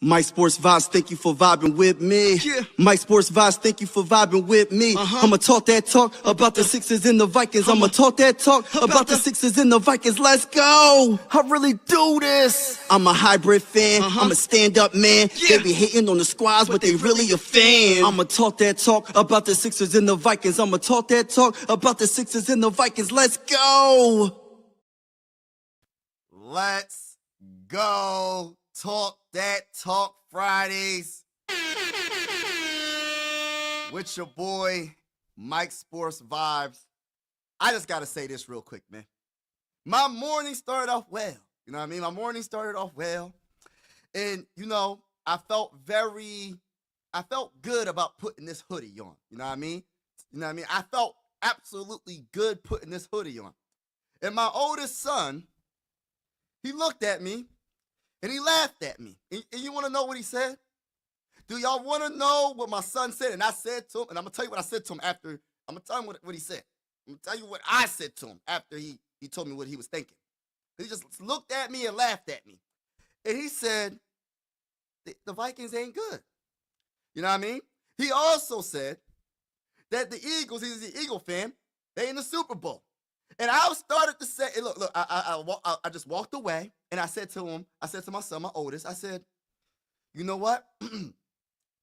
Mike Sports Vibes, thank you for vibing with me. Yeah. Mike Sports Vibes, thank you for vibing with me. I'ma talk that talk about the Sixers and the Vikings. I'ma talk that talk about the Sixers and the Vikings. Let's go. I really do this. I'm a hybrid fan. I'm a stand-up man. Yeah. They be hating on the squads, but they really a fan. I'ma talk that talk about the Sixers and the Vikings. I'ma talk that talk about the Sixers and the Vikings. Let's go. Let's go. Talk that talk Fridays with your boy Mike Sports Vibes. I just gotta say this real quick, man. My morning started off well. You know what I mean? My morning started off well. And I felt good about putting this hoodie on. You know what I mean? I felt absolutely good putting this hoodie on. And my oldest son, he looked at me and he laughed at me. And you want to know what he said? Do y'all want to know what my son said? And I said to him, and I'm going to tell you what I said to him after. I'm going to tell him what he said. I'm going to tell you what I said to him after he told me what he was thinking. He just looked at me and laughed at me. And he said, the Vikings ain't good. You know what I mean? He also said that the Eagles, he's an Eagle fan, they in the Super Bowl. And I started to say, look, I just walked away and I said to my son, my oldest, I said, you know what?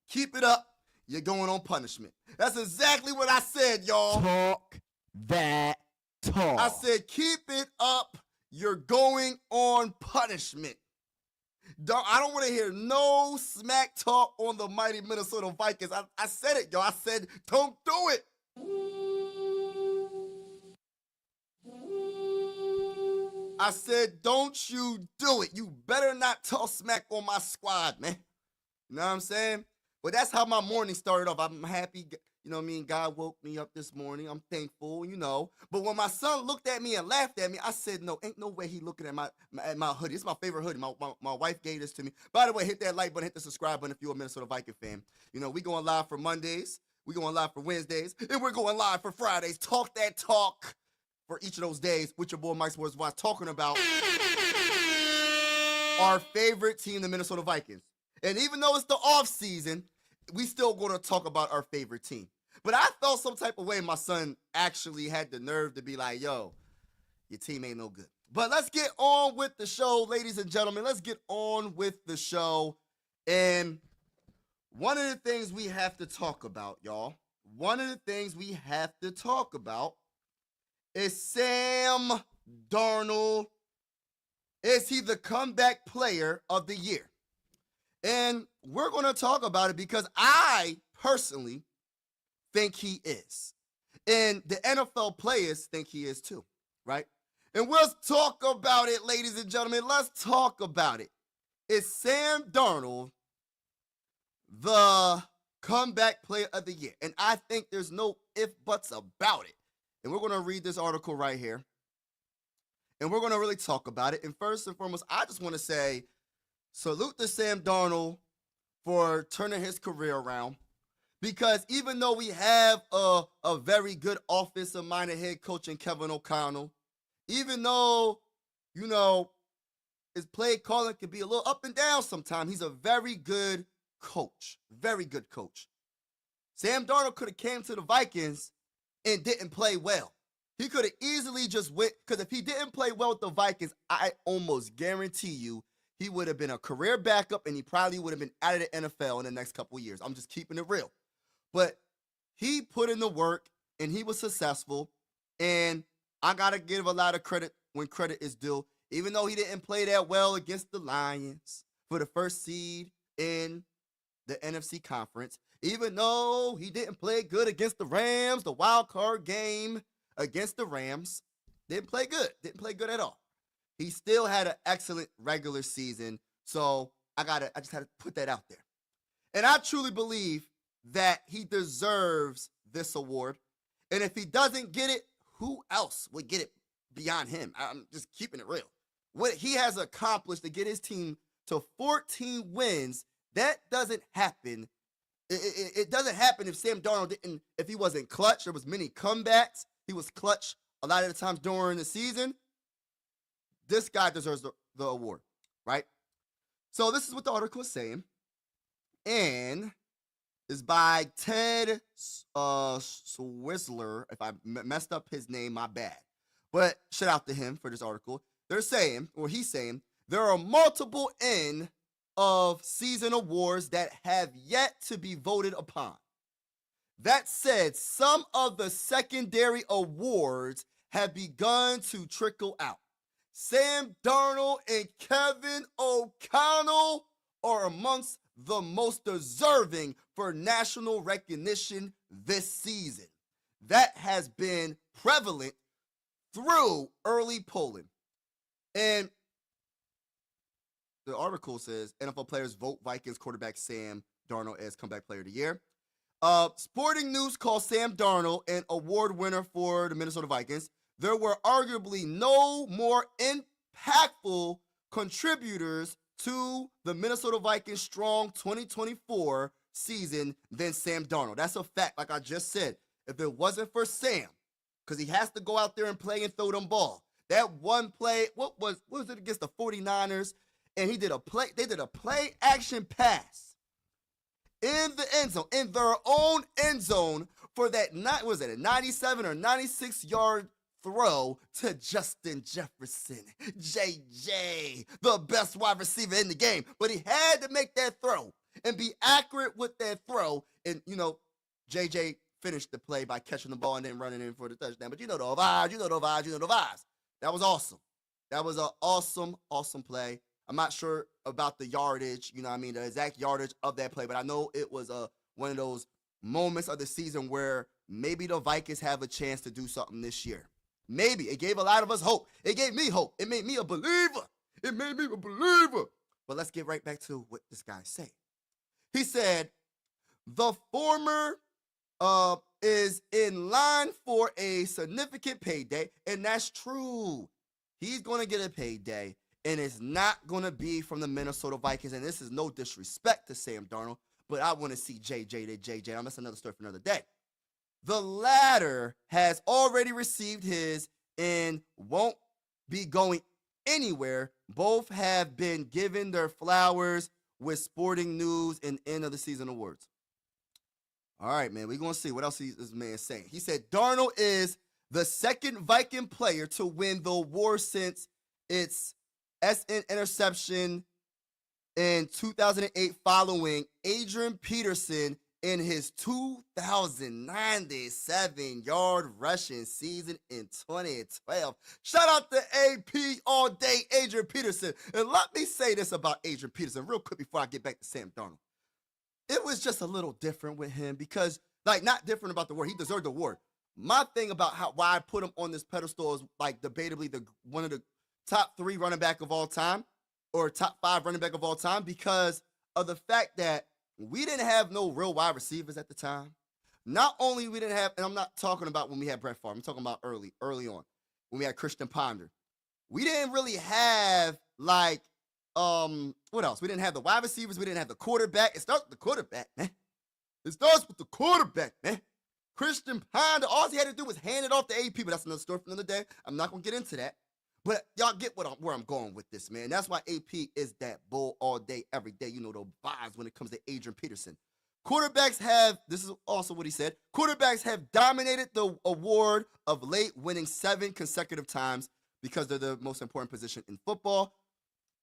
Keep it up. You're going on punishment. That's exactly what I said, y'all. Talk that talk. I said, keep it up. You're going on punishment. I don't want to hear no smack talk on the mighty Minnesota Vikings. I said it, y'all. I said, don't do it. I said, don't you do it. You better not talk smack on my squad, man. You know what I'm saying? But that's how my morning started off. I'm happy, you know what I mean? God woke me up this morning. I'm thankful, But when my son looked at me and laughed at me, I said, no, ain't no way he looking at my hoodie. It's my favorite hoodie. My wife gave this to me. By the way, hit that like button, hit the subscribe button if you're a Minnesota Viking fan. We going live for Mondays. We going live for Wednesdays. And we're going live for Fridays. Talk that talk for each of those days with your boy Mike Sports Watch, talking about our favorite team, the Minnesota Vikings. And even though it's the off season, we still going to talk about our favorite team. But I felt some type of way my son actually had the nerve to be like, yo, your team ain't no good. But let's get on with the show, ladies and gentlemen. Let's get on with the show. And one of the things we have to talk about, y'all, is Sam Darnold. Is he the comeback player of the year? And we're going to talk about it because I personally think he is. And the NFL players think he is too, right? And let's talk about it, ladies and gentlemen. Let's talk about it. Is Sam Darnold the comeback player of the year? And I think there's no if, buts about it. And we're going to read this article right here. And we're going to really talk about it. And first and foremost, I just want to say salute to Sam Darnold for turning his career around. Because even though we have a very good offensive-minded head coach in Kevin O'Connell, even though, his play calling can be a little up and down sometimes, he's a very good coach. Very good coach. Sam Darnold could have came to the Vikings and didn't play well. He could have easily just went, because if he didn't play well with the Vikings, I almost guarantee you he would have been a career backup and he probably would have been out of the NFL in the next couple of years. I'm just keeping it real. But he put in the work and he was successful. And I got to give a lot of credit when credit is due. Even though he didn't play that well against the Lions for the first seed in the NFC conference, even though he didn't play good against the Rams, the wild card game against the Rams, didn't play good at all. He still had an excellent regular season. So I just had to put that out there. And I truly believe that he deserves this award. And if he doesn't get it, who else would get it beyond him? I'm just keeping it real. What he has accomplished to get his team to 14 wins, that doesn't happen. It doesn't happen if Sam Darnold if he wasn't clutch. There was many comebacks. He was clutch a lot of the times during the season. This guy deserves the award, right? So this is what the article is saying. And is by Ted Swizzler. If I messed up his name, my bad. But shout out to him for this article. They're saying, or he's saying, there are multiple end of season awards that have yet to be voted upon. That said, some of the secondary awards have begun to trickle out. Sam Darnold and Kevin O'Connell are amongst the most deserving for national recognition this season. That has been prevalent through early polling. And the article says NFL players vote Vikings quarterback Sam Darnold as comeback player of the year. Sporting News calls Sam Darnold an award winner for the Minnesota Vikings. There were arguably no more impactful contributors to the Minnesota Vikings' strong 2024 season than Sam Darnold. That's a fact, like I just said. If it wasn't for Sam, because he has to go out there and play and throw them ball. That one play, what was it against the 49ers? And they did a play action pass in the end zone, in their own end zone for that, a 97 or 96 yard throw to Justin Jefferson, JJ, the best wide receiver in the game. But he had to make that throw and be accurate with that throw. And, JJ finished the play by catching the ball and then running in for the touchdown. But you know the vibes. That was awesome. That was an awesome, awesome play. I'm not sure about the yardage, the exact yardage of that play, but I know it was one of those moments of the season where maybe the Vikings have a chance to do something this year. Maybe. It gave a lot of us hope. It gave me hope. It made me a believer. But let's get right back to what this guy said. He said, the former is in line for a significant payday, and that's true. He's going to get a payday, and it's not going to be from the Minnesota Vikings, and this is no disrespect to Sam Darnold, but I want to see JJ to JJ. That's another story for another day. The latter has already received his and won't be going anywhere. Both have been given their flowers with Sporting News and end of the season awards. All right, man, we're going to see what else this man is saying. He said Darnold is the second Viking player to win the award since its SN interception in 2008 following Adrian Peterson in his 2,097-yard rushing season in 2012. Shout out to AP all day, Adrian Peterson. And let me say this about Adrian Peterson real quick before I get back to Sam Darnold. It was just a little different with him because, not different about the award. He deserved the award. My thing about why I put him on this pedestal is, debatably one of the top 3 running back of all time or top 5 running back of all time because of the fact that we didn't have no real wide receivers at the time. Not only we didn't have, and I'm not talking about when we had Brett Favre. I'm talking about early on when we had Christian Ponder. We didn't really have what else? We didn't have the wide receivers. We didn't have the quarterback. It starts with the quarterback, man. Christian Ponder, all he had to do was hand it off to AP, but that's another story for another day. I'm not going to get into that. But y'all get where I'm going with this, man. That's why AP is that bull all day, every day. The vibes when it comes to Adrian Peterson. This is also what he said, quarterbacks have dominated the award of late, winning 7 consecutive times because they're the most important position in football.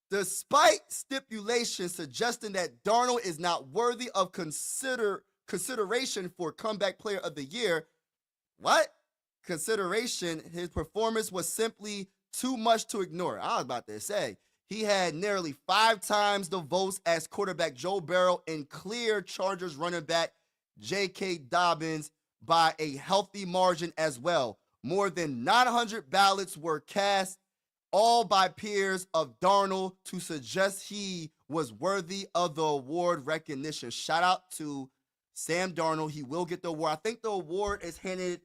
Despite stipulations suggesting that Darnold is not worthy of consideration for comeback player of the year. What? Consideration, his performance was simply too much to ignore. I was about to say, he had nearly 5 times the votes as quarterback Joe Burrow and clear Chargers running back J.K. Dobbins by a healthy margin as well. More than 900 ballots were cast, all by peers of Darnold, to suggest he was worthy of the award recognition. Shout out to Sam Darnold. He will get the award. I think the award is handed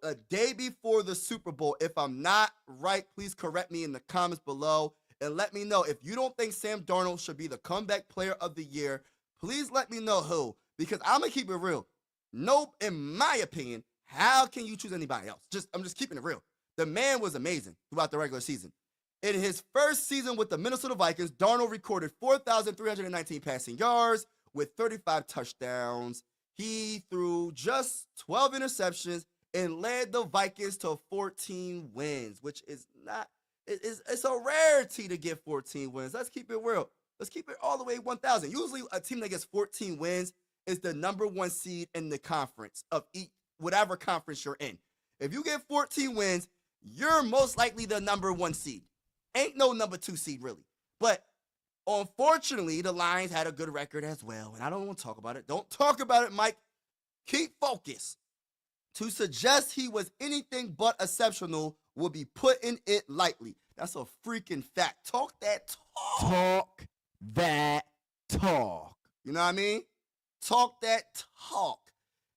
a day before the Super Bowl. If I'm not right, please correct me in the comments below and let me know. If you don't think Sam Darnold should be the comeback player of the year, please let me know who, because I'm going to keep it real. No, in my opinion, how can you choose anybody else? I'm just keeping it real. The man was amazing throughout the regular season. In his first season with the Minnesota Vikings, Darnold recorded 4,319 passing yards with 35 touchdowns. He threw just 12 interceptions and led the Vikings to 14 wins, which is not, it's a rarity to get 14 wins. Let's keep it real. Let's keep it all the way 1,000. Usually a team that gets 14 wins is the number one seed in the conference of whatever conference you're in. If you get 14 wins, you're most likely the number one seed. Ain't no number two seed, really. But unfortunately, the Lions had a good record as well, and I don't want to talk about it. Don't talk about it, Mike. Keep focused. To suggest he was anything but exceptional will be putting it lightly. That's a freaking fact. Talk that talk. Talk that talk. You know what I mean? Talk that talk.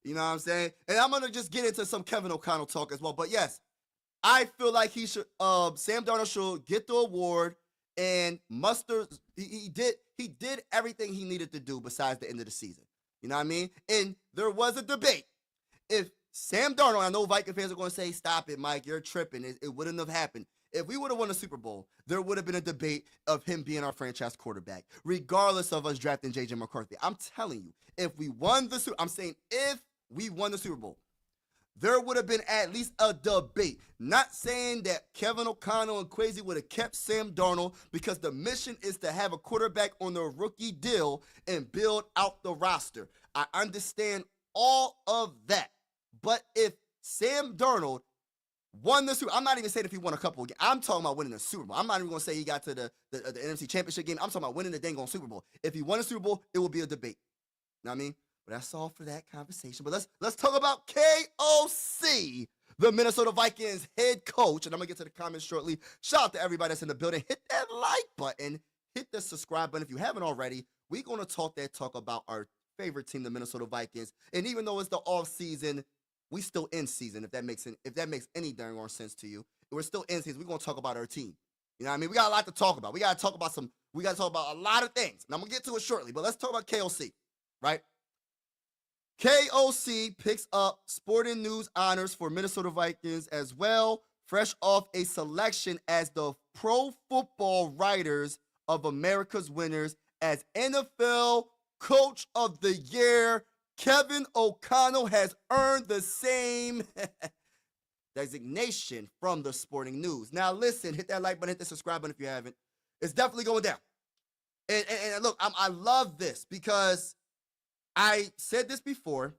You know what I'm saying? And I'm going to just get into some Kevin O'Connell talk as well. But yes, I feel like he should, Sam Darnold should get the award and muster. He did everything he needed to do besides the end of the season. You know what I mean? And there was a debate. If Sam Darnold, I know Viking fans are going to say, stop it, Mike, you're tripping. It wouldn't have happened. If we would have won the Super Bowl, there would have been a debate of him being our franchise quarterback, regardless of us drafting J.J. McCarthy. I'm telling you, if we won the Super Bowl, there would have been at least a debate. Not saying that Kevin O'Connell and Crazy would have kept Sam Darnold, because the mission is to have a quarterback on the rookie deal and build out the roster. I understand all of that. But if Sam Darnold won the Super Bowl, I'm not even saying if he won a couple of games. I'm talking about winning the Super Bowl. I'm not even going to say he got to the NFC Championship game. I'm talking about winning the dang on Super Bowl. If he won a Super Bowl, it will be a debate. You know what I mean? But that's all for that conversation. But let's talk about KOC, the Minnesota Vikings head coach. And I'm going to get to the comments shortly. Shout out to everybody that's in the building. Hit that like button. Hit the subscribe button if you haven't already. We're going to talk about our favorite team, the Minnesota Vikings. And even though it's the off season, we still in season, if that makes any darn more sense to you. We're still in season. We're going to talk about our team. You know what I mean? We got a lot to talk about. We got to talk about a lot of things. And I'm going to get to it shortly. But let's talk about KOC, right? KOC picks up Sporting News honors for Minnesota Vikings as well, fresh off a selection as the Pro Football Writers of America's winners as NFL Coach of the Year. Kevin O'Connell has earned the same designation from the Sporting News. Now listen, hit that like button, hit the subscribe button if you haven't. It's definitely going down. And look, I love this because I said this before.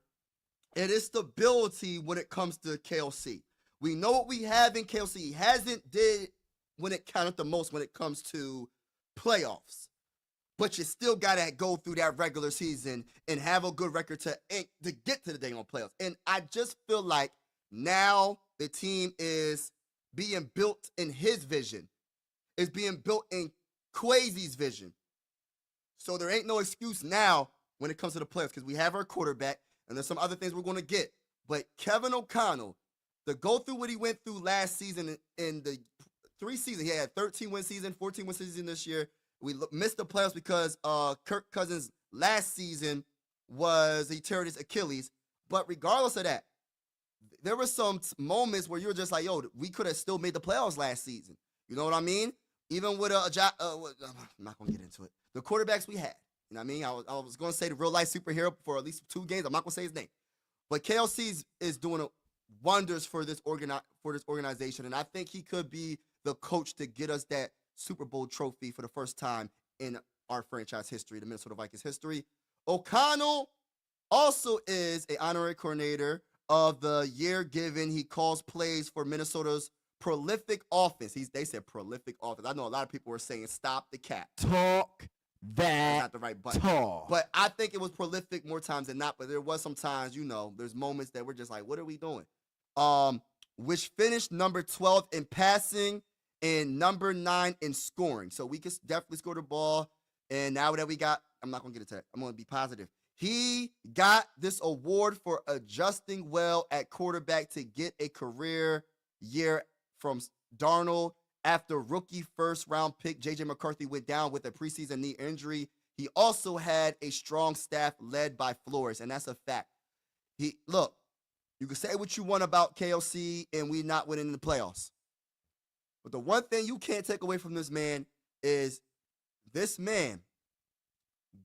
It is stability when it comes to KOC. We know what we have in KOC. He hasn't did when it counted the most when it comes to playoffs. But you still got to go through that regular season and have a good record to get to the dang on playoffs. And I just feel like now the team is being built in his vision. It's being built in Quasi's vision. So there ain't no excuse now when it comes to the playoffs because we have our quarterback and there's some other things we're going to get. But Kevin O'Connell, to go through what he went through last season in the 3 seasons, he had 13-win season, 14-win season this year. We missed the playoffs because Kirk Cousins last season he teared his Achilles. But regardless of that, there were some moments where you were just like, yo, we could have still made the playoffs last season. You know what I mean? Even with I'm not going to get into it. The quarterbacks we had. You know what I mean? I was going to say the real-life superhero for at least 2 games. I'm not going to say his name. But KLC is doing wonders for this organization, and I think he could be the coach to get us that Super Bowl trophy for the first time in our franchise history, the Minnesota Vikings history. O'Connell also is an honorary coordinator of the year, given he calls plays for Minnesota's prolific offense. They said prolific offense. I know a lot of people were saying stop the cap. Talk That's not the right button. talk. But I think it was prolific more times than not. But there was some times, there's moments that we're just like, what are we doing? Which finished number 12 in passing and number 9 in scoring. So we could definitely score the ball. And now that we got, I'm not going to get into that. I'm going to be positive. He got this award for adjusting well at quarterback to get a career year from Darnold after rookie first-round pick J.J. McCarthy went down with a preseason knee injury. He also had a strong staff led by Flores, and that's a fact. Look, you can say what you want about KOC and we not winning the playoffs. But the one thing you can't take away from this man is this man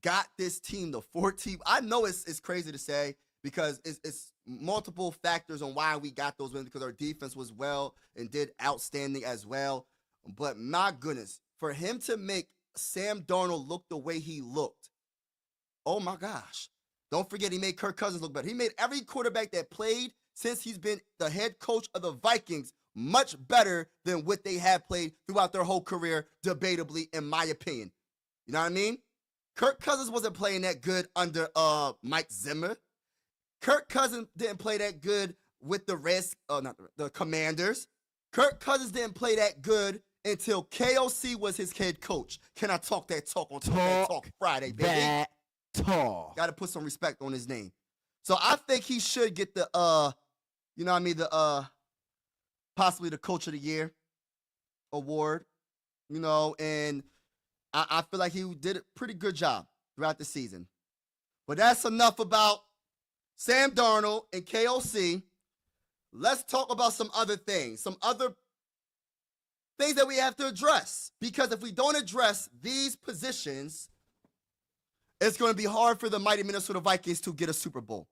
got this team to 14. I know it's crazy to say because it's multiple factors on why we got those wins because our defense was well and did outstanding as well. But my goodness, for him to make Sam Darnold look the way he looked, oh my gosh. Don't forget he made Kirk Cousins look better. He made every quarterback that played since he's been the head coach of the Vikings much better than what they have played throughout their whole career, debatably, in my opinion. You know what I mean? Kirk Cousins wasn't playing that good under Mike Zimmer. Kirk Cousins didn't play that good with the Commanders. Kirk Cousins didn't play that good until KOC was his head coach. Can I talk that talk on Talk Friday, baby? That talk. Got to put some respect on his name. So I think he should get the possibly the Coach of the Year award, and I feel like he did a pretty good job throughout the season. But that's enough about Sam Darnold and KOC. Let's talk about some other things, some other things that we have to address. Because if we don't address these positions, it's going to be hard for the mighty Minnesota Vikings to get a Super Bowl.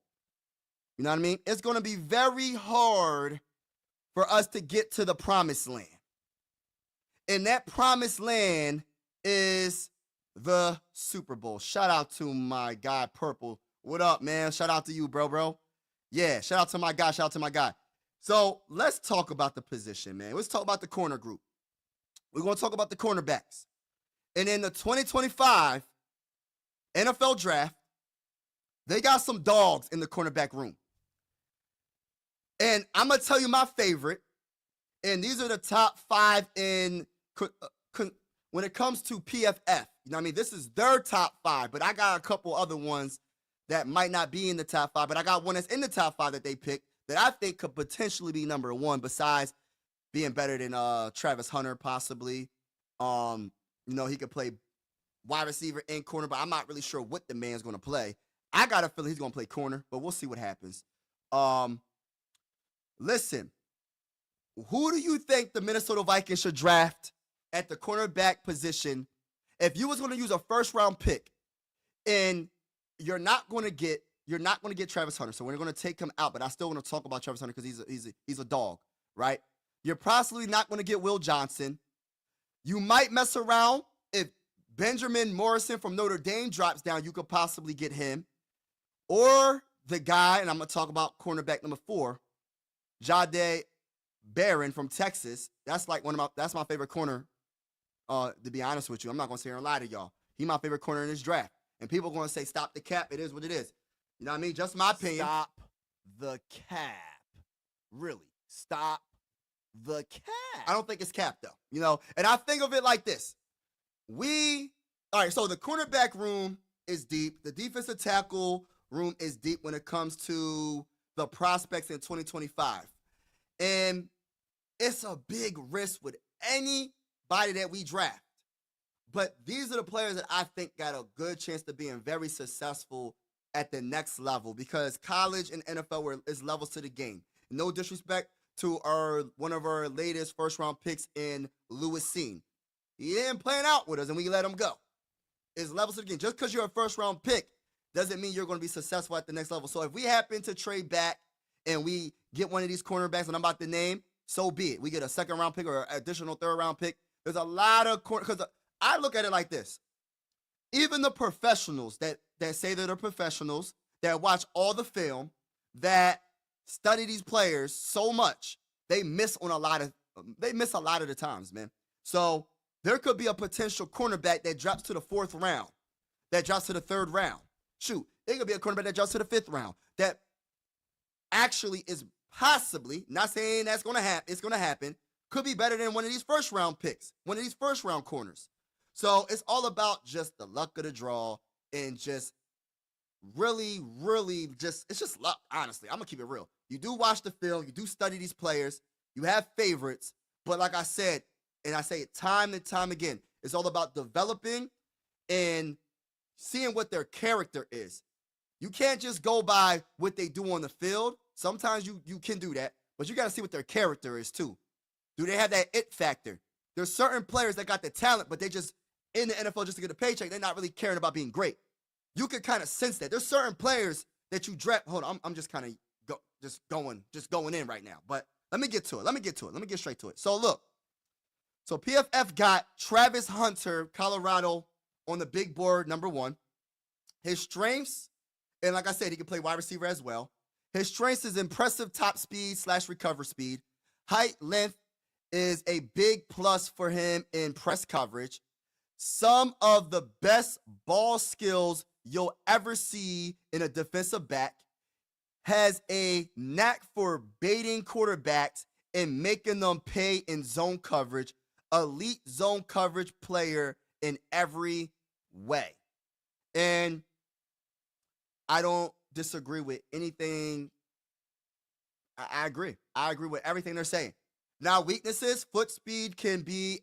You know what I mean? It's going to be very hard for us to get to the promised land. And that promised land is the Super Bowl. Shout out to my guy, Purple. What up, man? Shout out to you, bro. Yeah, shout out to my guy. So let's talk about the position, man. Let's talk about the corner group. We're going to talk about the cornerbacks. And in the 2025 NFL draft, they got some dogs in the cornerback room. And I'm going to tell you my favorite. And these are the top 5 in when it comes to PFF. You know what I mean? This is their top 5, but I got a couple other ones that might not be in the top 5, but I got one that's in the top 5 that they picked that I think could potentially be number 1 besides being better than Travis Hunter possibly. He could play wide receiver and corner, but I'm not really sure what the man's going to play. I got a feeling he's going to play corner, but we'll see what happens. Listen, who do you think the Minnesota Vikings should draft at the cornerback position if you was going to use a first-round pick and you're not going to get Travis Hunter, so we're going to take him out, but I still want to talk about Travis Hunter because he's a dog, right? You're possibly not going to get Will Johnson. You might mess around if Benjamin Morrison from Notre Dame drops down, you could possibly get him. Or the guy, and I'm going to talk about cornerback number 4, Jahdae Barron from Texas. That's my favorite corner, to be honest with you. I'm not going to sit here and lie to y'all. He's my favorite corner in this draft. And people are going to say, stop the cap. It is what it is. You know what I mean? Just my opinion. Stop the cap. Really. Stop the cap. I don't think it's cap, though. And I think of it like this. All right, so the cornerback room is deep. The defensive tackle room is deep when it comes to the prospects in 2025. And it's a big risk with anybody that we draft. But these are the players that I think got a good chance to being very successful at the next level because college and NFL is levels to the game. No disrespect to one of our latest first-round picks in Lewis Cine. He didn't plan out with us, and we let him go. It's levels to the game. Just because you're a first-round pick doesn't mean you're going to be successful at the next level. So if we happen to trade back and we get one of these cornerbacks that I'm about to name, so be it. We get a second-round pick or an additional third-round pick. There's a lot of because I look at it like this. Even the professionals that say that they're professionals, that watch all the film, that study these players so much, they miss a lot of the times, man. So there could be a potential cornerback that drops to the 4th round, that drops to the 3rd round. Shoot, it could be a cornerback that drops to the 5th round that actually is possibly, not saying that's going to happen, it's going to happen, could be better than one of these first-round picks, one of these first-round corners. So it's all about just the luck of the draw and just really, really it's just luck, honestly. I'm going to keep it real. You do watch the film. You do study these players. You have favorites. But like I said, and I say it time and time again, it's all about developing and seeing what their character is. You can't just go by what they do on the field. Sometimes you can do that, but you got to see what their character is too. Do they have that it factor? There's certain players that got the talent, but they just in the NFL just to get a paycheck. They're not really caring about being great. You can kind of sense that. There's certain players that you draft. Hold on, I'm just kind of going in right now. But let me get to it. Let me get straight to it. So look. So PFF got Travis Hunter, Colorado, on the big board, number 1. His strengths, and like I said, he can play wide receiver as well. His strengths is impressive top speed / recover speed. Height, length is a big plus for him in press coverage. Some of the best ball skills you'll ever see in a defensive back. Has a knack for baiting quarterbacks and making them pay in zone coverage. Elite zone coverage player in every way. And I don't disagree with anything. I agree. I agree with everything they're saying. Now, weaknesses, foot speed can be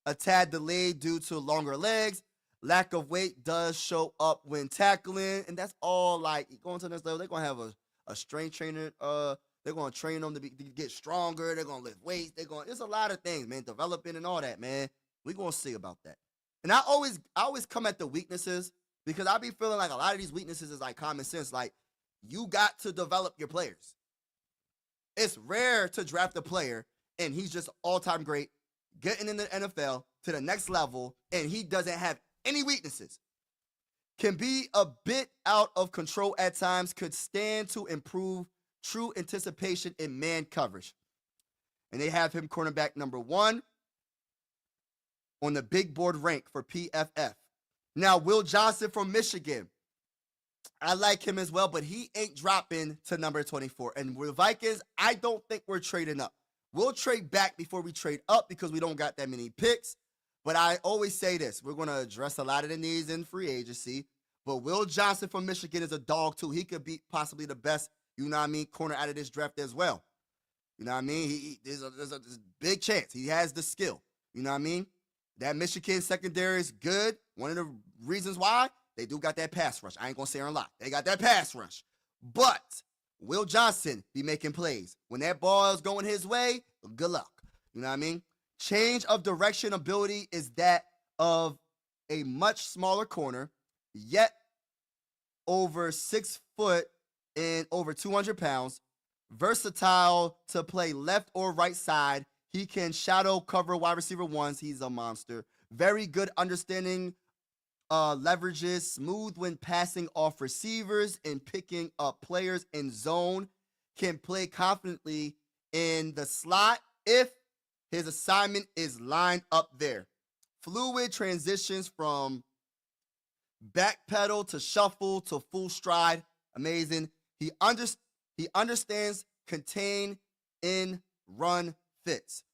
a tad delayed due to longer legs. Lack of weight does show up when tackling. And that's all like going to the next level. They're going to have a strength trainer. They're going to train them to get stronger. They're going to lift weights. There's a lot of things, man, developing and all that, man. We're going to see about that. And I always come at the weaknesses because I be feeling like a lot of these weaknesses is like common sense. Like, you got to develop your players. It's rare to draft a player and he's just all-time great, getting in the NFL to the next level, and he doesn't have any weaknesses. Can be a bit out of control at times, could stand to improve true anticipation in man coverage. And they have him cornerback number 1 on the big board rank for PFF. Now, Will Johnson from Michigan. I like him as well, but he ain't dropping to number 24. And with the Vikings, I don't think we're trading up. We'll trade back before we trade up because we don't got that many picks. But I always say this. We're going to address a lot of the needs in free agency. But Will Johnson from Michigan is a dog, too. He could be possibly the best, corner out of this draft as well. You know what I mean? There's a big chance. He has the skill. You know what I mean? That Michigan secondary is good. One of the reasons why, they do got that pass rush. I ain't going to say a lot. They got that pass rush. But Will Johnson be making plays. When that ball is going his way, good luck. You know what I mean? Change of direction ability is that of a much smaller corner, yet over 6 foot and over 200 pounds. Versatile to play left or right side. He can shadow cover wide receiver ones. He's a monster. Very good understanding leverages, smooth when passing off receivers and picking up players in zone. Can play confidently in the slot if his assignment is lined up there. Fluid transitions from back pedal to shuffle to full stride. Amazing. He understands contain in run fits.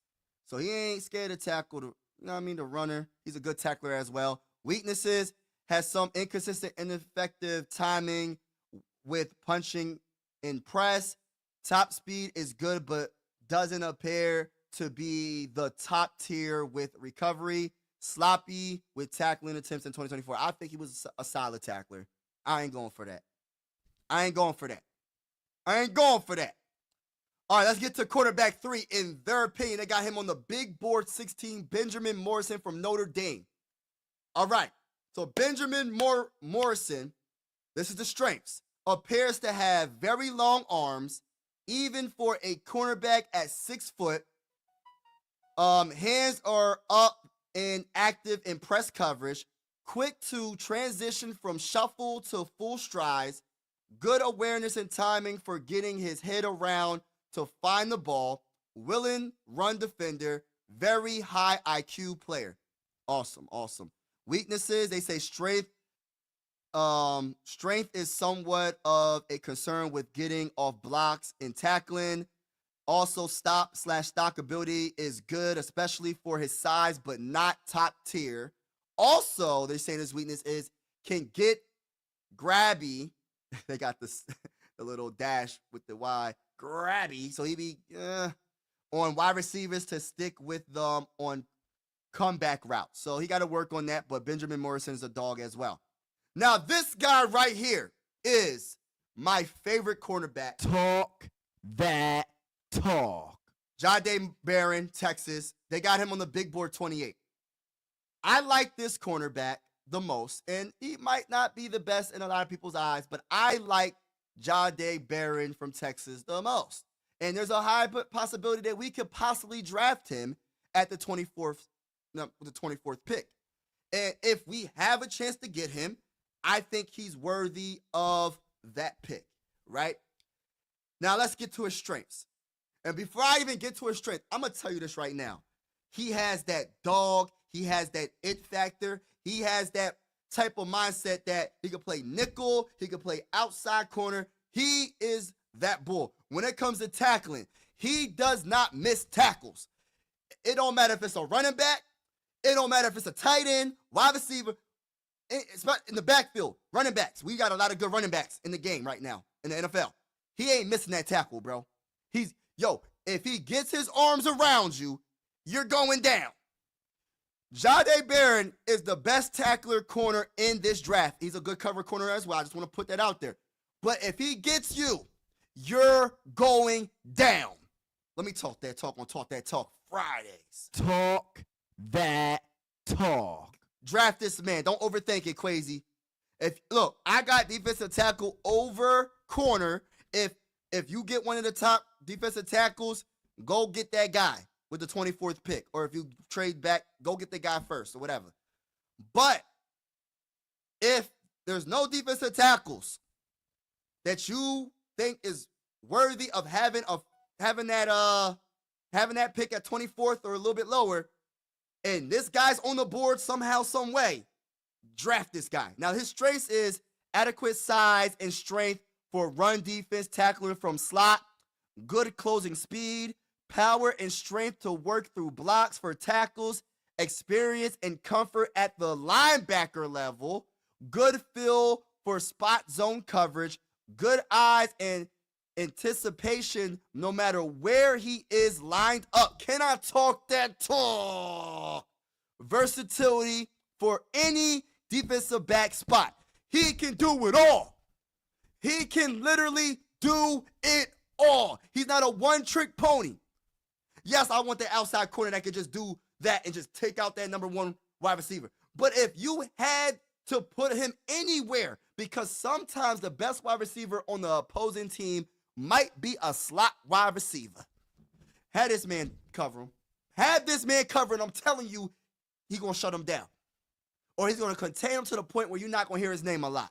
So he ain't scared to tackle the runner. He's a good tackler as well. Weaknesses, has some inconsistent, ineffective timing with punching in press. Top speed is good, but doesn't appear to be the top tier with recovery. Sloppy with tackling attempts in 2024. I think he was a solid tackler. I ain't going for that. All right, let's get to quarterback 3. In their opinion, they got him on the big board 16, Benjamin Morrison from Notre Dame. All right, so Benjamin Morrison, this is the strengths. Appears to have very long arms, even for a cornerback at 6 foot. Hands are up and active in press coverage. Quick to transition from shuffle to full strides. Good awareness and timing for getting his head around to find the ball. Willing run defender. Very high IQ player. Awesome. Weaknesses, they say strength. Strength is somewhat of a concern with getting off blocks and tackling. Also, stop/stock ability is good, especially for his size, but not top tier. Also, they're saying his weakness is can get grabby. They got this the little dash with the Y, grabby. So he be on wide receivers to stick with them on comeback routes. So he got to work on that, but Benjamin Morrison is a dog as well. Now, this guy right here is my favorite cornerback. Talk that talk. Jahdae Barron, Texas. They got him on the big board 28. I like this cornerback the most, and he might not be the best in a lot of people's eyes, but I like Jahdae Barron from Texas the most. And there's a high possibility that we could possibly draft him at the 24th pick. And if we have a chance to get him, I think he's worthy of that pick, right? Now let's get to his strengths. And before I even get to his strength, I'm going to tell you this right now. He has that dog. He has that it factor. He has that type of mindset that he can play nickel. He can play outside corner. He is that bull. When it comes to tackling, he does not miss tackles. It don't matter if it's a running back. It don't matter if it's a tight end, wide receiver. It's in the backfield, running backs. We got a lot of good running backs in the game right now in the NFL. He ain't missing that tackle, bro. If he gets his arms around you, you're going down. Jahdae Barron is the best tackler corner in this draft. He's a good cover corner as well. I just want to put that out there. But if he gets you, you're going down. Let me talk that talk on Talk That Talk Fridays. Talk that talk. Draft this man. Don't overthink it, Quasi. Look, I got defensive tackle over corner. If you get one of the top defensive tackles, go get that guy with the 24th pick. Or if you trade back, go get the guy first or whatever. But if there's no defensive tackles that you think is worthy of having that pick at 24th or a little bit lower, and this guy's on the board somehow, some way, draft this guy. Now, his strengths is adequate size and strength for run defense, tackler from slot, good closing speed, power and strength to work through blocks for tackles, experience and comfort at the linebacker level, good feel for spot zone coverage, good eyes and anticipation no matter where he is lined up. Can I talk that talk? Versatility for any defensive back spot. He can do it all. He can literally do it all. He's not a one-trick pony. Yes, I want the outside corner that could just do that and just take out that number one wide receiver. But if you had to put him anywhere, because sometimes the best wide receiver on the opposing team might be a slot wide receiver. Have this man cover him. Have this man covered. I'm telling you, he's going to shut him down. Or he's going to contain him to the point where you're not going to hear his name a lot.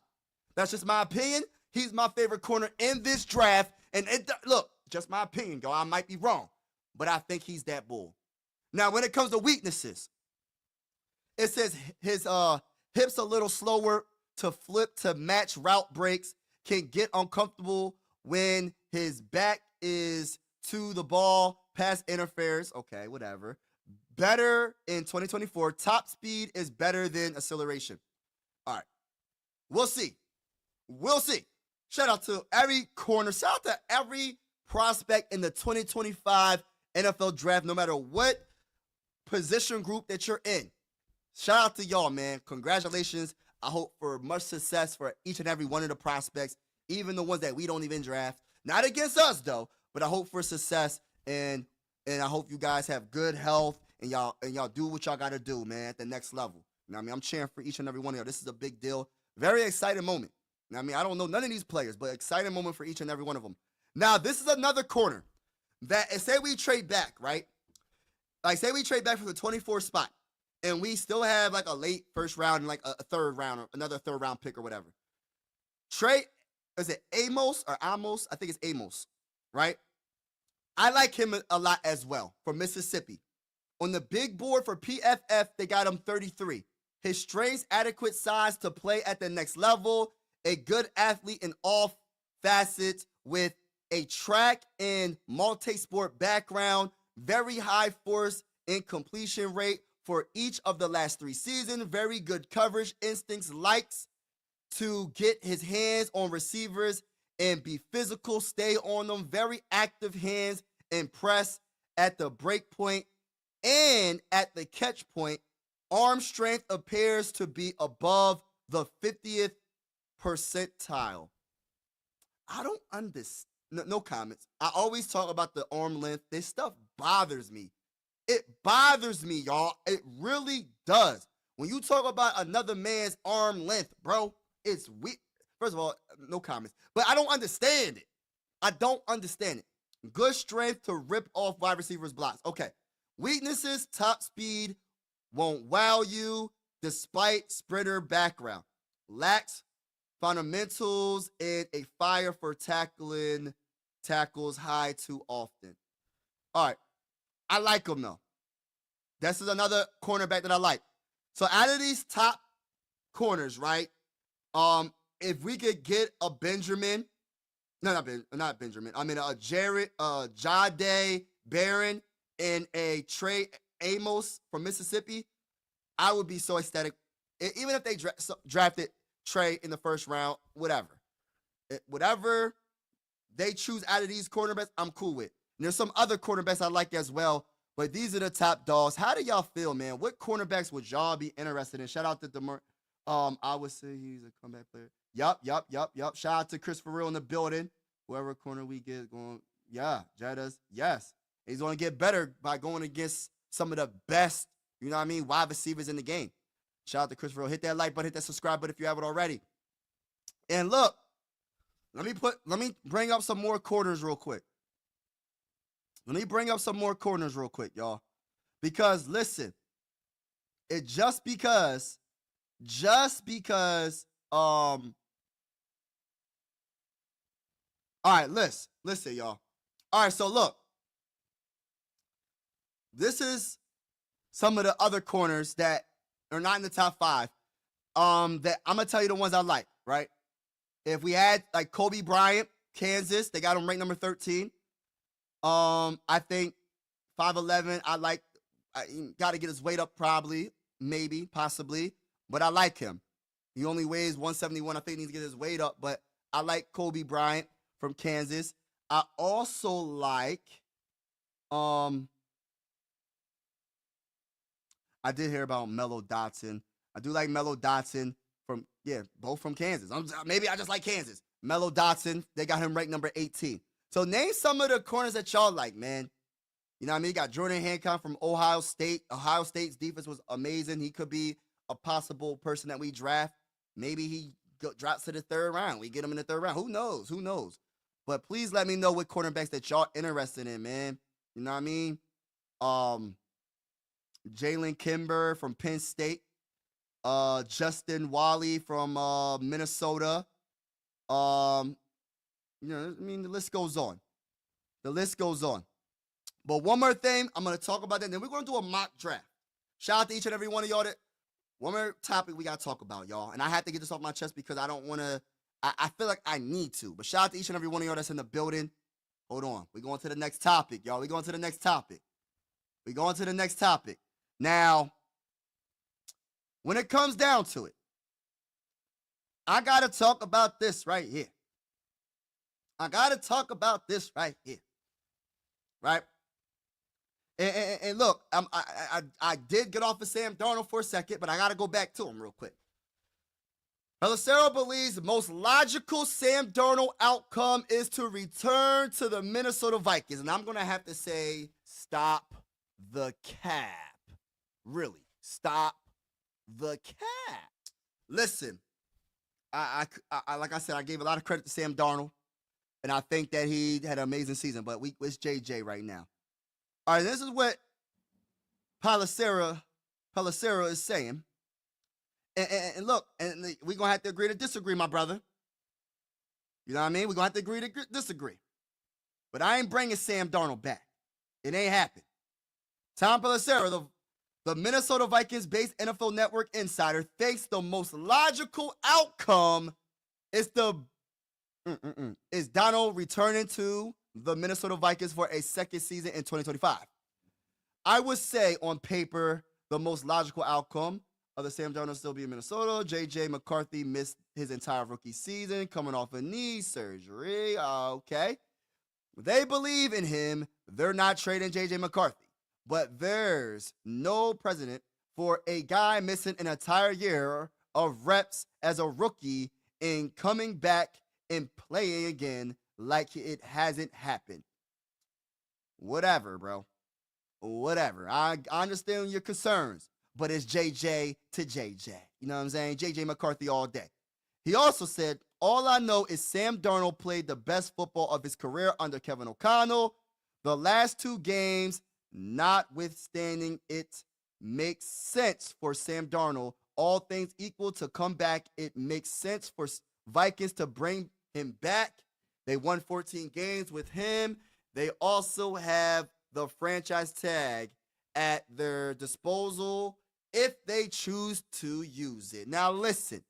That's just my opinion. He's my favorite corner in this draft. And look, just my opinion, yo. I might be wrong, but I think he's that bull. Now, when it comes to weaknesses, it says his hips a little slower to flip to match route breaks, can get uncomfortable when his back is to the ball, pass interference. Okay, whatever. Better in 2024. Top speed is better than acceleration. All right. We'll see. We'll see. Shout out to every corner. Shout out to every prospect in the 2025 NFL draft, no matter what position group that you're in. Shout out to y'all, man. Congratulations. I hope for much success for each and every one of the prospects, even the ones that we don't even draft. Not against us, though, but I hope for success, and I hope you guys have good health, and y'all do what y'all got to do, man, at the next level. You know what I mean? I'm cheering for each and every one of y'all. This is a big deal. Very exciting moment. You know what I mean? I don't know none of these players, but exciting moment for each and every one of them. Now, this is another corner that, say we trade back, right? Like, say we trade back from the 24th spot, and we still have like a late first round and like a third round or another third round pick or whatever. Is it Amos or Amos? I think it's Amos, right? I like him a lot as well from Mississippi. On the big board for PFF, they got him 33. His strengths, adequate size to play at the next level, a good athlete in all facets with a track and multi-sport background, very high force and completion rate for each of the last 3 seasons, very good coverage instincts, likes to get his hands on receivers and be physical, stay on them, very active hands and press at the break point and at the catch point. Arm strength appears to be above the 50th percentile. I don't understand. no comments. I always talk about the arm length. This stuff bothers me. It bothers me, y'all. It really does. When you talk about another man's arm length, bro, it's weird. First of all, no comments. But I don't understand it. I don't understand it. Good strength to rip off wide receivers' blocks. Okay. Weaknesses, top speed, won't wow you despite sprinter background. Lacks fundamentals and a fire for tackles high too often. All right. I like him, though. This is another cornerback that I like. So out of these top corners, right, if we could get a Benjamin, not Benjamin, I mean a Jade Barron and a Trey Amos from Mississippi, I would be so ecstatic. Even if they drafted Trey in the first round, whatever. Whatever they choose out of these cornerbacks, I'm cool with. And there's some other cornerbacks I like as well, but these are the top dogs. How do y'all feel, man? What cornerbacks would y'all be interested in? Shout out to Demar. I would say he's a comeback player. Yup. Shout out to Chris Farrell in the building. Whoever corner we get going, yeah, Jada's, yes. He's going to get better by going against some of the best, you know what I mean, wide receivers in the game. Shout out to Chris Farrell. Hit that like button, hit that subscribe button if you haven't already. And look, let me bring up some more corners real quick. Y'all. Because listen, just because, all right, listen, y'all. All right, so look, this is some of the other corners that are not in the top 5. That I'm gonna tell you the ones I like, right? If we had like Kobe Bryant, Kansas, they got him ranked number 13. I think 5'11", I got to get his weight up probably, maybe, possibly, but I like him. He only weighs 171. I think he needs to get his weight up, but I like Kobe Bryant from Kansas. I also like, I did hear about Mello Dotson. I do like Mello Dotson both from Kansas. Maybe I just like Kansas. Mello Dotson, they got him ranked number 18. So name some of the corners that y'all like, man. You know what I mean? You got Jordan Hancock from Ohio State. Ohio State's defense was amazing. He could be a possible person that we draft. Maybe he drops to the 3rd round. We get him in the 3rd round. Who knows? But please let me know what cornerbacks that y'all interested in, man. You know what I mean? Jalen Kimber from Penn State. Justin Wally from Minnesota. You know, I mean, the list goes on. But one more thing, I'm going to talk about that, and then we're going to do a mock draft. Shout out to each and every one of y'all. One more topic we got to talk about, y'all. And I have to get this off my chest because I don't want to, I feel like I need to. But shout out to each and every one of y'all that's in the building. Hold on. We're going to the next topic, y'all. Now, when it comes down to it, I got to talk about this right here. Right? And look, I did get off of Sam Darnold for a second, but I got to go back to him real quick. Pelissero believes the most logical Sam Darnold outcome is to return to the Minnesota Vikings. And I'm going to have to say, stop the cap. Really, stop the cap. Listen, I like I said, I gave a lot of credit to Sam Darnold. And I think that he had an amazing season, but it's JJ right now. All right, this is what Pelissero is saying. And look, and we're going to have to agree to disagree, my brother. You know what I mean? We're going to have to agree to disagree. But I ain't bringing Sam Darnold back. It ain't happened. Tom Pelissero, the Minnesota Vikings-based NFL Network insider, thinks the most logical outcome is Darnold returning to the Minnesota Vikings for a second season in 2025. I would say on paper, the most logical outcome of the Sam Darnold still be in Minnesota. J.J. McCarthy missed his entire rookie season, coming off a knee surgery. Okay. They believe in him. They're not trading J.J. McCarthy. But there's no precedent for a guy missing an entire year of reps as a rookie and coming back and playing again like it hasn't happened. Whatever, bro. Whatever. I understand your concerns, but it's JJ to JJ. You know what I'm saying? JJ McCarthy all day. He also said, all I know is Sam Darnold played the best football of his career under Kevin O'Connell. The last 2 games, notwithstanding, it makes sense for Sam Darnold. All things equal to come back, it makes sense for Vikings to bring him back. They won 14 games with him. They also have the franchise tag at their disposal if they choose to use it. Now listen,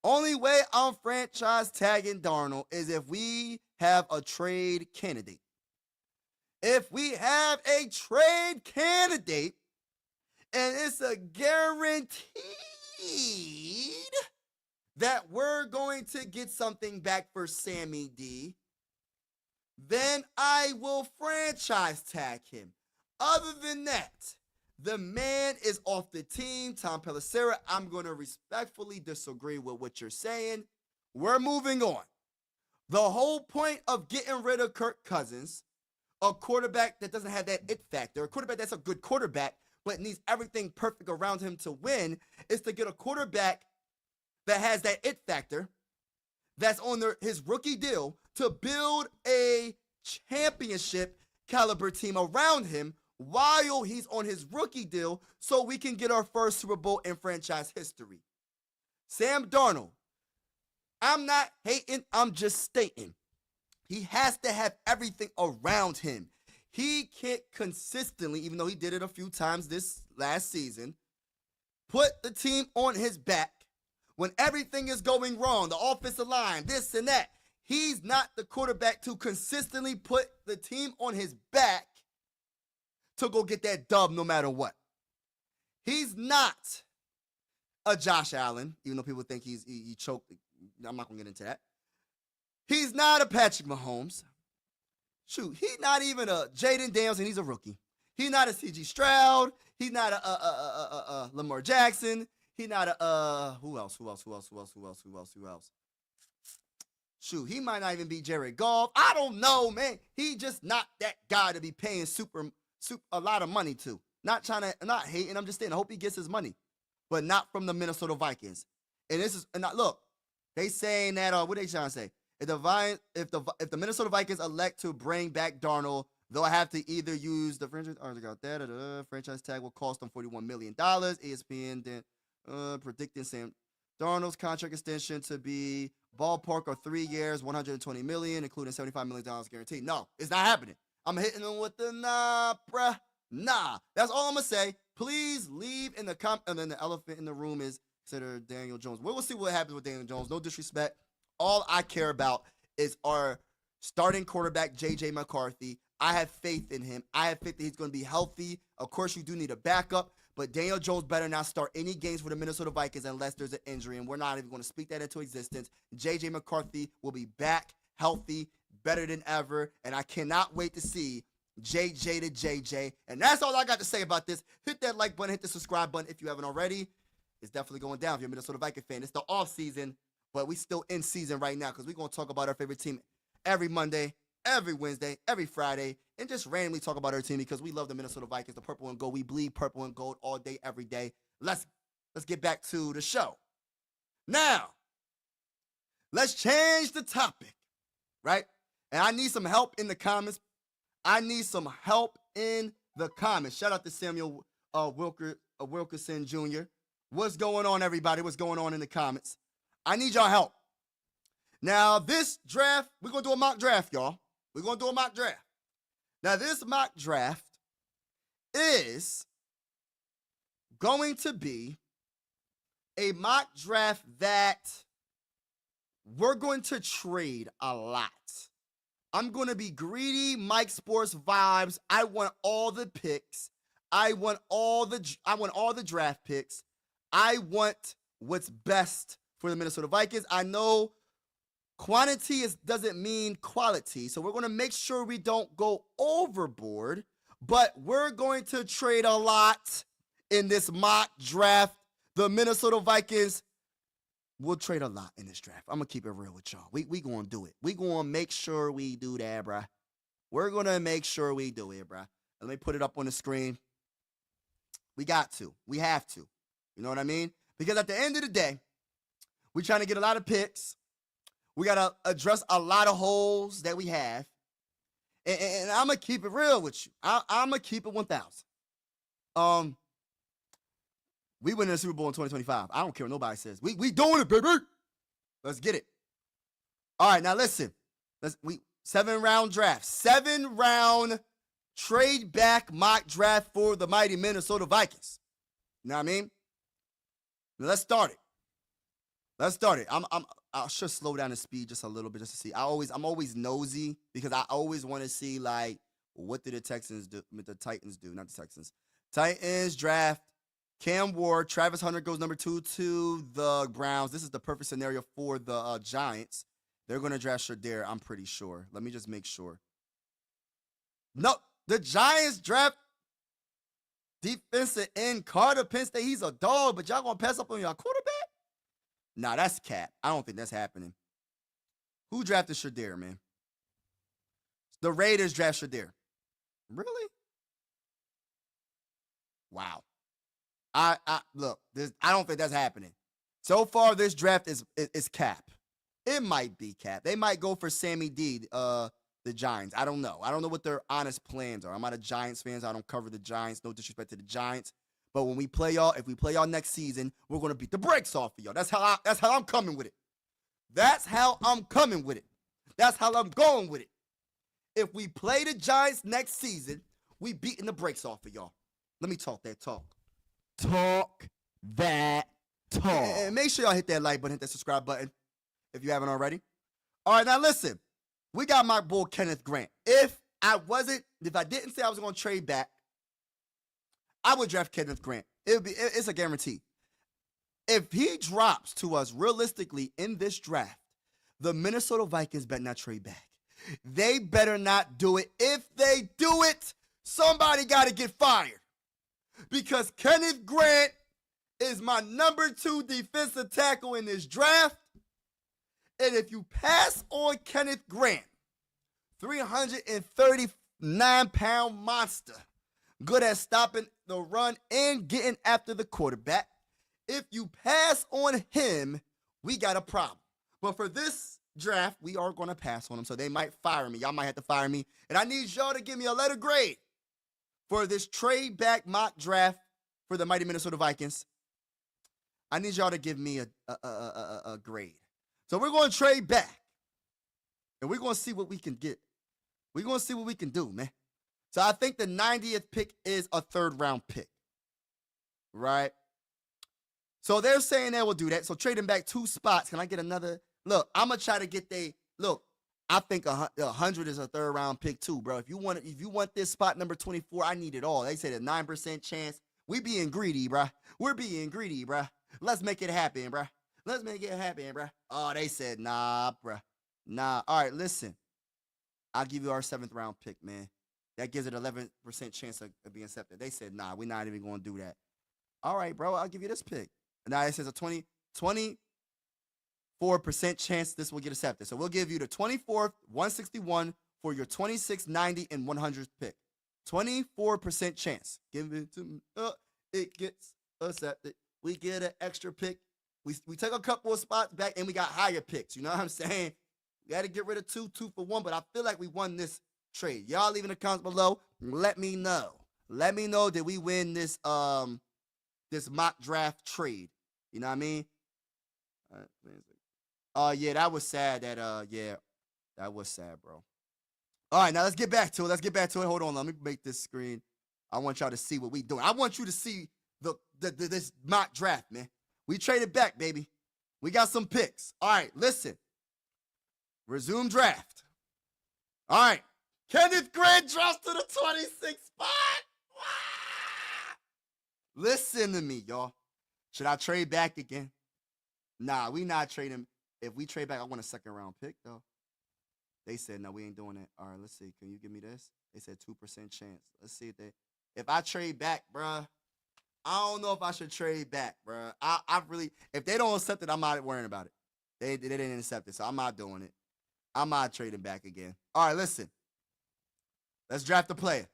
only way I'm franchise tagging Darnold is if we have a trade candidate. If we have a trade candidate and it's a guaranteed that we're going to get something back for Sammy D, then I will franchise tag him. Other than that, the man is off the team. Tom Pelissero, I'm going to respectfully disagree with what you're saying. We're moving on. The whole point of getting rid of Kirk Cousins, a quarterback that doesn't have that it factor, a quarterback that's a good quarterback but needs everything perfect around him to win, is to get a quarterback that has that it factor, that's on his rookie deal, to build a championship caliber team around him while he's on his rookie deal so we can get our first Super Bowl in franchise history. Sam Darnold, I'm not hating, I'm just stating. He has to have everything around him. He can't consistently, even though he did it a few times this last season, put the team on his back when everything is going wrong, the offensive line, this and that. He's not the quarterback to consistently put the team on his back to go get that dub no matter what. He's not a Josh Allen, even though people think he choked. I'm not going to get into that. He's not a Patrick Mahomes. Shoot, he's not even a Jaden Daniels, and he's a rookie. He's not a C.G. Stroud. He's not a Lamar Jackson. He's not a who else? Shoot, he might not even be Jared Goff. I don't know, man. He's just not that guy to be paying super a lot of money to. Not hating. I'm just saying, I hope he gets his money, but not from the Minnesota Vikings. And this is look, they saying that what they trying to say? If the Minnesota Vikings elect to bring back Darnold, they'll have to either use the franchise tag will cost them $41 million. ESPN then predicting Sam Darnold's contract extension to be ballpark of 3 years, $120 million, including $75 million guaranteed. No, it's not happening. I'm hitting them with the nah, bruh. Nah. That's all I'm gonna say. Please leave in the and then the elephant in the room is consider Daniel Jones. We'll see what happens with Daniel Jones. No disrespect. All I care about is our starting quarterback, JJ McCarthy. I have faith in him. I have faith that he's going to be healthy. Of course, you do need a backup, but Daniel Jones better not start any games for the Minnesota Vikings unless there's an injury, and we're not even going to speak that into existence. JJ McCarthy will be back healthy, better than ever, and I cannot wait to see JJ to JJ. And that's all I got to say about this. Hit that like button, hit the subscribe button if you haven't already. It's definitely going down if you're a Minnesota Viking fan. It's the off season, but we still in season right now because we're going to talk about our favorite team every Monday, every Wednesday, every Friday, and just randomly talk about our team because we love the Minnesota Vikings, the purple and gold. We bleed purple and gold all day, every day. Let's get back to the show. Now, let's change the topic, right? And I need some help in the comments. Shout out to Samuel Wilkerson Jr. What's going on, everybody? What's going on in the comments? I need y'all help. Now, this draft, we're going to do a mock draft, y'all. We're going to do a mock draft. Now, this mock draft is going to be a mock draft that we're going to trade a lot. I'm going to be greedy, Mike Sports vibes. I want all the picks. I want all the draft picks. I want what's best for the Minnesota Vikings. I know quantity doesn't mean quality, so we're going to make sure we don't go overboard, but we're going to trade a lot in this mock draft. The Minnesota Vikings we'll trade a lot in this draft. I'm going to keep it real with y'all. We going to do it. We going to make sure we do that, bruh. We're going to make sure we do it, bruh. Let me put it up on the screen. We got to. We have to. You know what I mean? Because at the end of the day, we're trying to get a lot of picks. We got to address a lot of holes that we have. And I'm going to keep it real with you. I'm going to keep it 1,000. We win the Super Bowl in 2025. I don't care what nobody says. We doing it, baby. Let's get it. All right, now listen. 7-round draft. 7-round trade back mock draft for the mighty Minnesota Vikings. You know what I mean? Now let's start it. Let's start it. I should slow down the speed just a little bit just to see. I'm always nosy because I always want to see, like, what did the Texans do? The Titans do, not the Texans. Titans draft Cam Ward. Travis Hunter goes number 2 to the Browns. This is the perfect scenario for the Giants. They're going to draft Shadir, I'm pretty sure. Let me just make sure. No, the Giants draft defensive end Carter Penn State. He's a dog, but y'all going to pass up on your quarterback? Nah, that's cap. I don't think that's happening. Who drafted Shadir, man? The Raiders draft Shadir. Really? Wow. I look, I don't think that's happening. So far, this draft is cap. It might be cap. They might go for Sammy D, the Giants. I don't know. I don't know what their honest plans are. I'm not a Giants fan, so I don't cover the Giants. No disrespect to the Giants. But when we play y'all, if we play y'all next season, we're going to beat the brakes off of y'all. That's how I'm coming with it. That's how I'm coming with it. That's how I'm going with it. If we play the Giants next season, we beating the brakes off of y'all. Let me talk that talk. Talk that talk. And make sure y'all hit that like button, hit that subscribe button if you haven't already. All right, now listen. We got my boy Kenneth Grant. If I didn't say I was going to trade back, I would draft Kenneth Grant. It's a guarantee. If he drops to us realistically in this draft, the Minnesota Vikings better not trade back. They better not do it. If they do it, somebody got to get fired. Because Kenneth Grant is my number 2 defensive tackle in this draft. And if you pass on Kenneth Grant, 339-pound monster, good at stopping the run and getting after the quarterback. If you pass on him, we got a problem. But for this draft, we are going to pass on him, so they might fire me. Y'all might have to fire me. And I need y'all to give me a letter grade for this trade back mock draft for the mighty Minnesota Vikings. I need y'all to give me a grade. So we're going to trade back, and we're going to see what we can get. We're going to see what we can do, man. So I think the 90th pick is a 3rd-round pick, right? So they're saying they will do that. So trading back 2 spots. Can I get another? Look, I'm going to try to get look, I think 100 is a 3rd-round pick too, bro. If you want this spot number 24, I need it all. They said a 9% chance. We being greedy, bro. We're being greedy, bro. Let's make it happen, bro. Let's make it happen, bro. Oh, they said, nah, bro. Nah. All right, listen. I'll give you our 7th-round pick, man. That gives it 11% chance of being accepted. They said, nah, we're not even going to do that. All right, bro, I'll give you this pick. Now it says a 24% chance this will get accepted. So we'll give you the 24th, 161 for your 26, 90, and 100th pick. 24% chance. Give it to me. It gets accepted. We get an extra pick. We take a couple of spots back, and we got higher picks. You know what I'm saying? We had to get rid of 2 for 1, but I feel like we won this trade. Y'all leave in the comments below. Let me know. Let me know that we win this this mock draft trade. You know what I mean? Yeah, that was sad. That was sad, bro. All right, now let's get back to it. Hold on, let me make this screen. I want y'all to see what we doing. I want you to see this mock draft, man. We traded back, baby. We got some picks. All right, listen. Resume draft. All right. Kenneth Grant drops to the 26th spot. Listen to me, y'all. Should I trade back again? Nah, we not trading. If we trade back, I want a 2nd-round pick, though. They said, no, we ain't doing that. All right, let's see. Can you give me this? They said 2% chance. Let's see if I trade back, bruh, I don't know if I should trade back, bro. I really, if they don't accept it, I'm not worrying about it. They didn't accept it, so I'm not doing it. I'm not trading back again. All right, listen. Let's draft a player.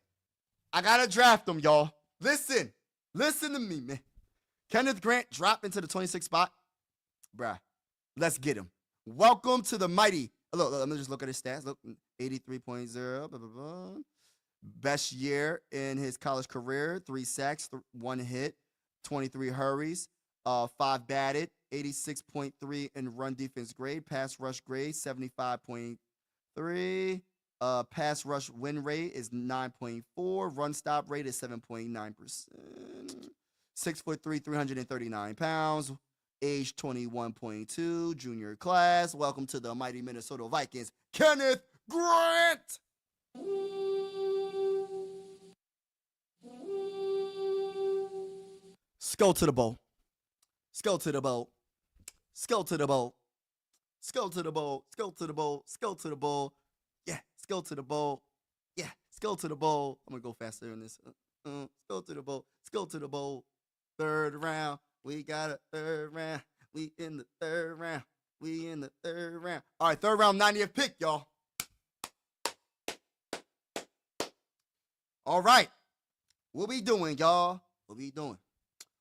I gotta draft them, y'all. Listen to me, man. Kenneth Grant dropped into the 26th spot. Bruh, let's get him. Welcome to the mighty. Look, let me just look at his stats. Look, 83.0, blah, blah, blah. Best year in his college career, 3 sacks, 1 hit, 23 hurries, 5 batted, 86.3 in run defense grade, pass rush grade, 75.3. Pass rush win rate is 9.4. Run stop rate is 7.9%. 6'3", 339 pounds. Age 21.2. Junior class. Welcome to the mighty Minnesota Vikings, Kenneth Grant. Skull to the bowl. Skull to the bowl. Skull to the bowl. Skull to the bowl. Skull to the bowl. Skull to the bowl. Yeah, skull to the bowl. Yeah, skull to the bowl. I'm gonna go faster in this. Skull to the bowl. Skull to the bowl. Third round. We got a third round. We in the third round. We in the third round. All right, third round, 90th pick, y'all. All right. What we doing, y'all? What we doing?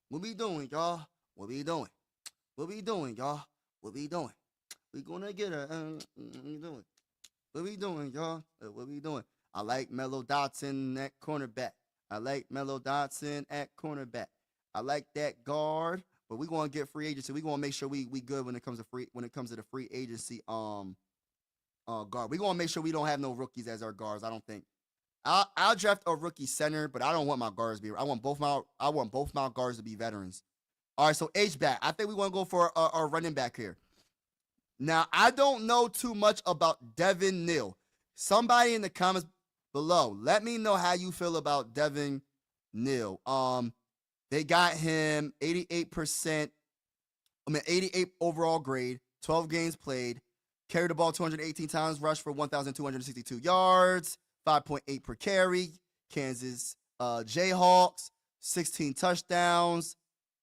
What we doing, y'all? What we doing? What we doing, y'all? What we doing? We gonna get a. What we doing? What we doing, y'all? What we doing? I like Mello Dotson at cornerback. I like Mello Dotson at cornerback. I like that guard, but we gonna get free agency. We gonna make sure we good when it comes to the free agency guard. We gonna make sure we don't have no rookies as our guards. I don't think. I'll draft a rookie center, but I don't want my guards to be. I want both my guards to be veterans. All right, so H back. I think we want to go for a running back here. Now, I don't know too much about Devin Neal. Somebody in the comments below, let me know how you feel about Devin Neal. They got him 88%, 88 overall grade, 12 games played, carried the ball 218 times, rushed for 1,262 yards, 5.8 per carry. Kansas Jayhawks, 16 touchdowns,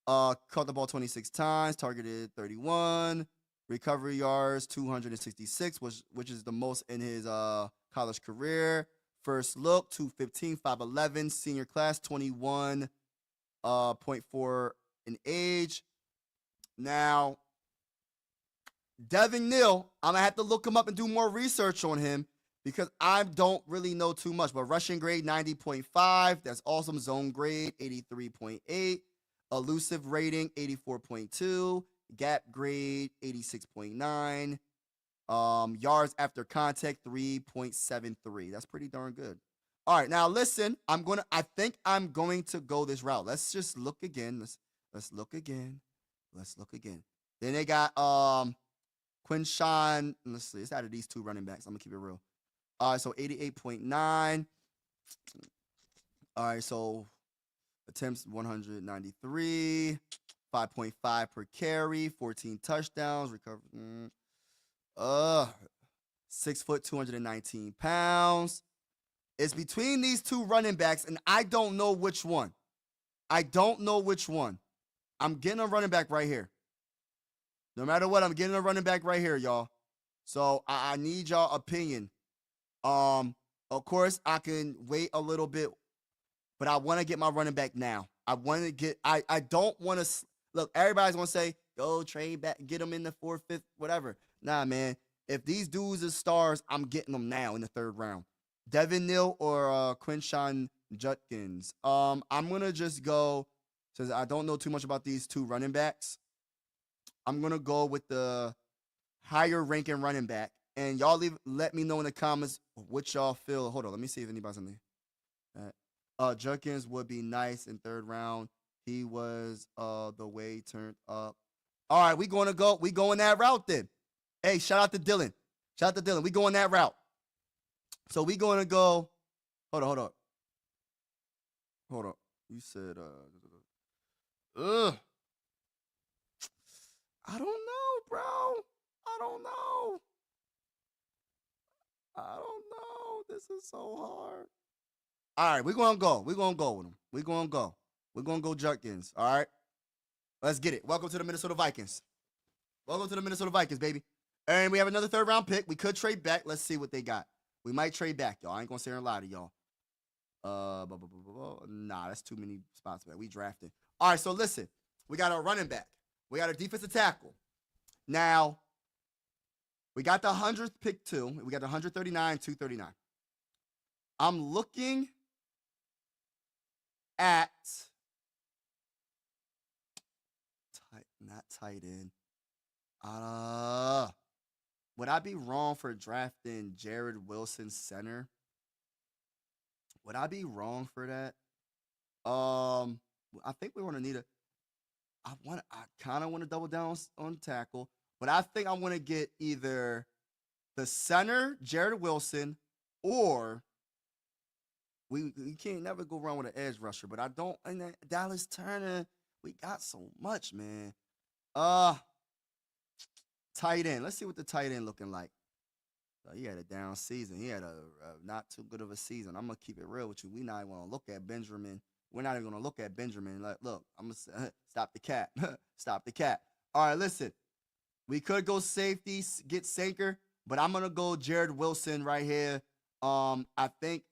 caught the ball 26 times, targeted 31. Recovery yards, 266, which is the most in his college career. First look, 215, 5'11", senior class, 21.4 in age. Now, Devin Neal, I'm going to have to look him up and do more research on him because I don't really know too much. But rushing grade, 90.5. That's awesome. Zone grade, 83.8. Elusive rating, 84.2. Gap grade, 86.9. Yards after contact, 3.73. That's pretty darn good. All right, now listen. I think I'm going to go this route. Let's just look again. Let's look again. Let's look again. Then they got Quinshawn. Let's see. It's out of these two running backs. I'm gonna keep it real. All right, so 88.9. All right, so attempts 193. 5.5 per carry, 14 touchdowns, recovered. 6 foot, 219 pounds. It's between these two running backs, and I don't know which one. I'm getting a running back right here. No matter what, I'm getting a running back right here, y'all. So I need y'all opinion. Of course, I can wait a little bit, but I want to get my running back now. I don't want to. Look, everybody's going to say, go trade back, get them in the 4th, 5th, whatever. Nah, man. If these dudes are stars, I'm getting them now in the 3rd round. Devin Neal or Quinshawn Judkins. I'm going to just go, since I don't know too much about these two running backs, I'm going to go with the higher ranking running back. And y'all let me know in the comments what y'all feel. Hold on, let me see if anybody's in there. Judkins would be nice in 3rd round. He was the way turned up. All right, we going that route then. Hey, shout out to Dylan. We going that route. So we going to go. Hold on. You said I don't know, bro. I don't know. This is so hard. All right, we're going to go. We're going to go with him. We're going to go Judkins, all right? Let's get it. Welcome to the Minnesota Vikings. Welcome to the Minnesota Vikings, baby. And we have another third-round pick. We could trade back. Let's see what they got. We might trade back, y'all. I ain't going to sit here and lie to y'all. Nah, that's too many spots, man. We drafted. All right, so listen. We got our running back. We got our defensive tackle. Now, we got the 100th pick, too. We got the 139, 239. I'm looking at not tight end. Would I be wrong for drafting Jared Wilson center? Would I be wrong for that? I think we're gonna need a. I kind of want to double down on tackle, but I think I want to get either the center, Jared Wilson, or we can't never go wrong with an edge rusher. But I don't. And then Dallas Turner, we got so much, man. Tight end. Let's see what the tight end looking like. He had a down season. He had a not too good of a season. I'm gonna keep it real with you. We not even gonna look at Benjamin. We're not even gonna look at Benjamin. Like, look, I'm gonna stop the cat. Stop the cat. All right, listen. We could go safety, get Sanker, but I'm gonna go Jared Wilson right here. I think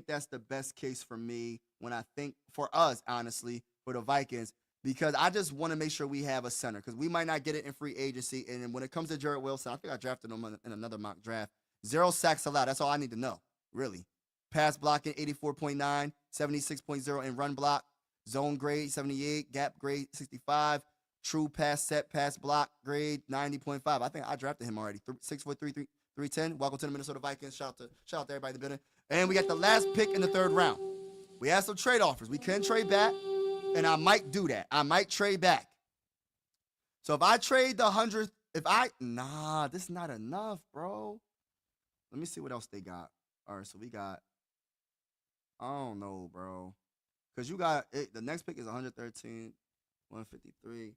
that's the best case for me when I think for us, honestly, for the Vikings. Because I just want to make sure we have a center. Because we might not get it in free agency. And then when it comes to Jared Wilson, I think I drafted him in another mock draft. 0 sacks allowed. That's all I need to know, really. Pass blocking, 84.9, 76.0 in run block. Zone grade, 78. Gap grade, 65. True pass set, pass block grade, 90.5. I think I drafted him already. 6'3", 310. Welcome to the Minnesota Vikings. Shout out to everybody in the building. And we got the last pick in the third round. We had some trade offers. We can trade back. And I might do that. I might trade back. So if I trade the 100th, this is not enough, bro. Let me see what else they got. All right, so we got, I don't know, bro. Because you got, the next pick is 113, 153.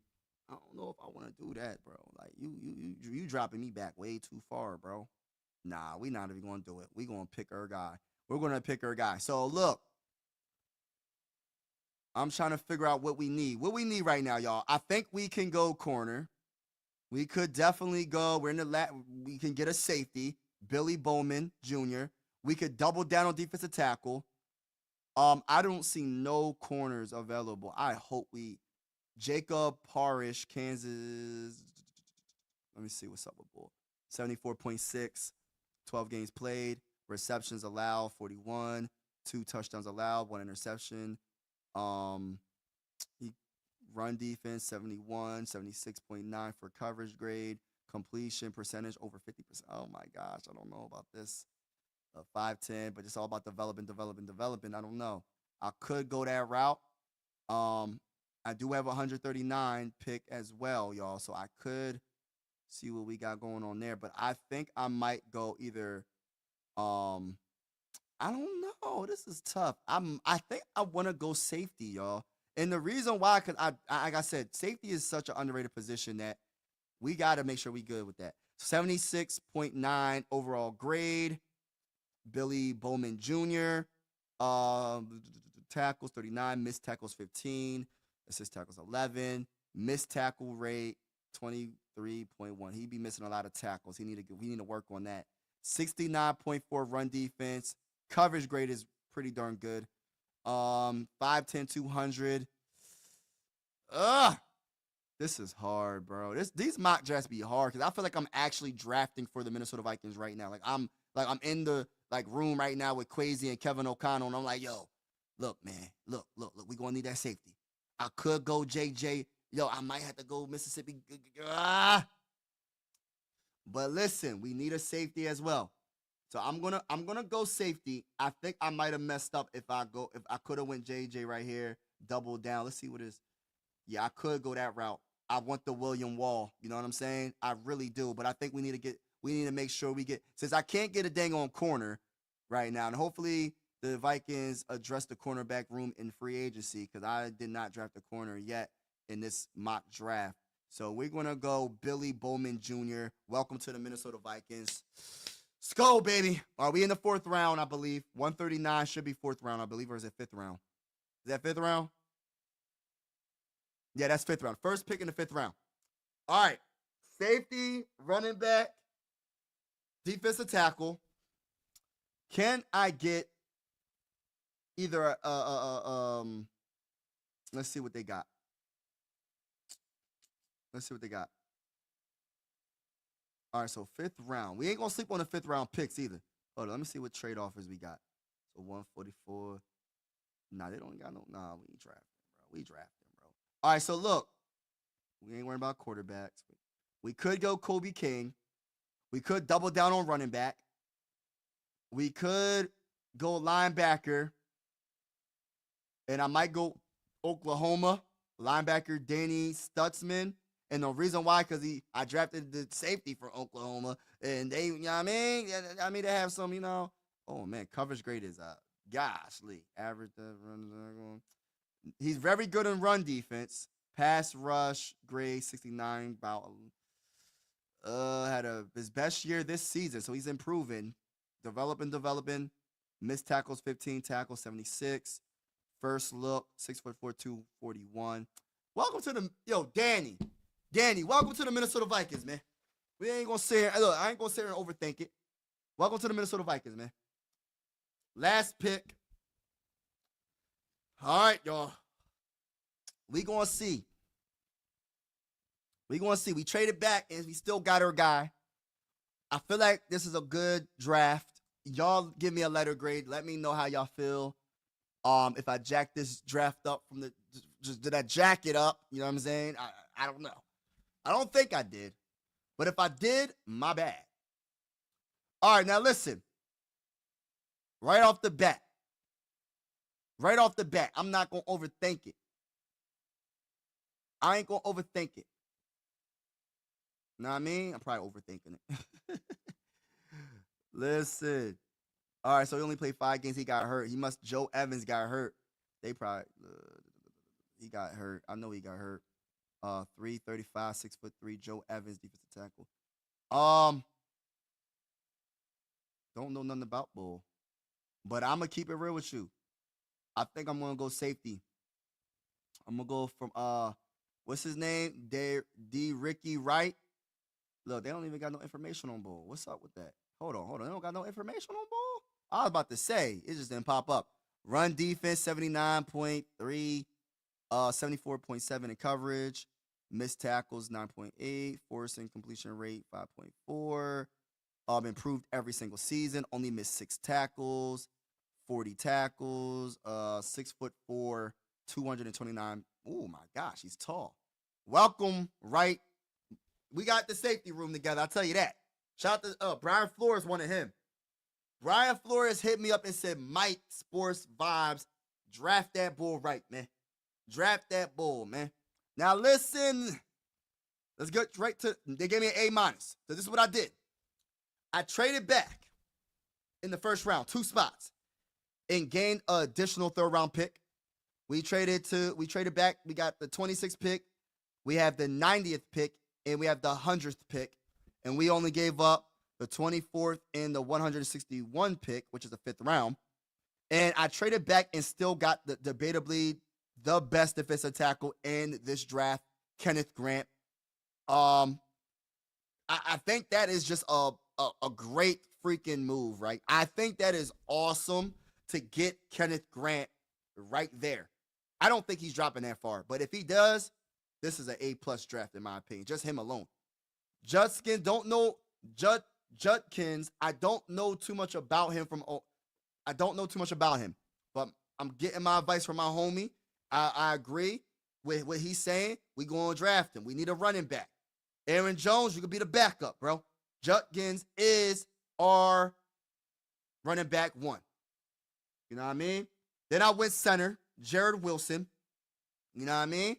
I don't know if I want to do that, bro. Like, you dropping me back way too far, bro. Nah, we not even going to do it. We going to pick our guy. We're going to pick our guy. So, look. I'm trying to figure out what we need. What we need right now, y'all. I think we can go corner. We could definitely go. We can get a safety, Billy Bowman Jr. We could double down on defensive tackle. I don't see no corners available. I hope Jacob Parrish, Kansas. Let me see what's up with Bull. 74.6, 12 games played. Receptions allowed, 41. 2 touchdowns allowed, 1 interception. He run defense 71, 76.9 for coverage grade, completion percentage over 50%. Oh my gosh, I don't know about this. 5'10", but it's all about developing. I don't know. I could go that route. I do have a 139 pick as well, y'all. So I could see what we got going on there. But I think I might go either I don't know. This is tough. I think I want to go safety, y'all. And the reason why, because like I said, safety is such an underrated position that we got to make sure we good with that. 76.9 overall grade. Billy Bowman Jr. Tackles 39, missed tackles 15, assist tackles 11, missed tackle rate 23.1. He be missing a lot of tackles. We need to work on that. 69.4 run defense. Coverage grade is pretty darn good. 5'10", 200. This is hard, bro. These mock drafts be hard because I feel like I'm actually drafting for the Minnesota Vikings right now. I'm in the room right now with Quasi and Kevin O'Connell, and I'm like, yo, look, man, look, we gonna need that safety. I could go JJ. Yo, I might have to go Mississippi. But listen, we need a safety as well. So I'm gonna go safety. I think I might have messed up if I could have went JJ right here, double down. Let's see what it is. Yeah, I could go that route. I want the William Wall. You know what I'm saying? I really do. But I think we need to make sure we get, since I can't get a dang on corner right now, and hopefully the Vikings address the cornerback room in free agency because I did not draft a corner yet in this mock draft. So we're gonna go Billy Bowman Jr. Welcome to the Minnesota Vikings. Let's go, baby. Are we in the 4th round, I believe? 139 should be 4th round, I believe, or is it 5th round? Is that 5th round? Yeah, that's 5th round. First pick in the 5th round. All right. Safety, running back, defensive tackle. Can I get either let's see what they got. Let's see what they got. All right, so 5th round. We ain't gonna sleep on the 5th round picks either. Hold on, let me see what trade offers we got. So 144. Nah, they don't got no. Nah, we ain't drafting, bro. We drafting, bro. All right, so look, we ain't worrying about quarterbacks. We could go Kobe King. We could double down on running back. We could go linebacker. And I might go Oklahoma, linebacker Danny Stutzman. And the reason why, because I drafted the safety for Oklahoma. And they, you know what I mean? I mean, they have some, you know. Oh, man, coverage grade is, goshly. Average. He's very good in run defense. Pass rush, grade 69. About, had his best year this season. So he's improving. Developing. Missed tackles, 15 tackles, 76. First look, 6'4", 241. Welcome to the Danny, welcome to the Minnesota Vikings, man. We ain't gonna sit here. Look, I ain't gonna sit here and overthink it. Welcome to the Minnesota Vikings, man. Last pick. All right, y'all. We gonna see. We traded back and we still got our guy. I feel like this is a good draft. Y'all give me a letter grade. Let me know how y'all feel. If I jack this draft up did I jack it up? You know what I'm saying? I don't know. I don't think I did. But if I did, my bad. All right, now listen. Right off the bat, I'm not going to overthink it. I ain't going to overthink it. Know what I mean? I'm probably overthinking it. Listen. All right, so he only played 5 games. He got hurt. Joe Evans got hurt. They probably, he got hurt. I know he got hurt. 335, 6'3", Joe Evans, defensive tackle. Don't know nothing about Bull. But I'm going to keep it real with you. I think I'm going to go safety. I'm going to go from, what's his name? D. Ricky Wright. Look, they don't even got no information on Bull. What's up with that? Hold on. They don't got no information on Bull? I was about to say, it just didn't pop up. Run defense, 79.3, 74.7 in coverage. Missed tackles, 9.8. Forcing completion rate, 5.4. Improved every single season. Only missed 6 tackles, 40 tackles. 6'4", 229. Oh my gosh, he's tall. Welcome, right? We got the safety room together. I'll tell you that. Shout out to Brian Flores, wanted him. Brian Flores hit me up and said, Mike, Sports Vibes, draft that bull right, man. Draft that bull, man. Now, listen. Let's get right to, they gave me an A-. So this is what I did. I traded back in the first round, 2 spots, and gained an additional 3rd round pick. We traded back. We got the 26th pick. We have the 90th pick, and we have the 100th pick. And we only gave up the 24th and the 161 pick, which is the 5th round. And I traded back and still got the debatably the best defensive tackle in this draft, Kenneth Grant. I think that is just a great freaking move, right? I think that is awesome to get Kenneth Grant right there. I don't think he's dropping that far, but if he does, this is an A+ draft in my opinion. Just him alone. Judkins, don't know Judkins. I don't know too much about him but I'm getting my advice from my homie. I agree with what he's saying. We going to draft him. We need a running back. Aaron Jones, you could be the backup, bro. Judkins is our running back 1. You know what I mean? Then I went center, Jared Wilson. You know what I mean?